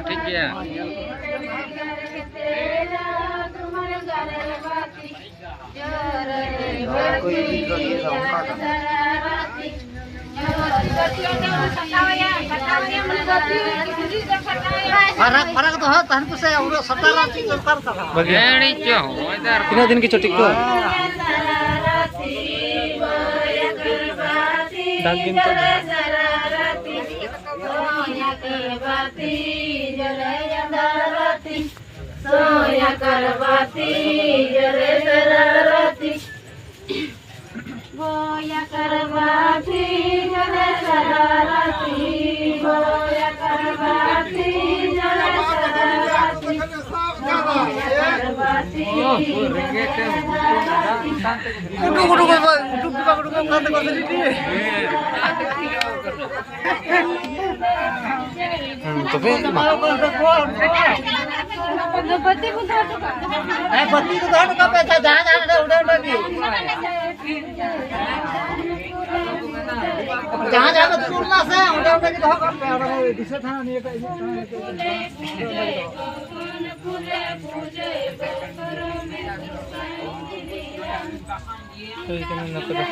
ठीक है फरक तो है तहन से और सटारा चीज दरकार था बगेड़ी क्यों इधर कितना दिन की छुट्टी को दाग दिन तो सोया करवाती जरे सररती बोया करवाती जरे सररती बोया करवाती जरे सररती बत्ती तो धड़ का पैसा जहां जाने उड़े उड़े भी जहां जाने सुनना से उड़े उड़े की धड़ का पैसा दिसे था नहीं का तो इतना न पता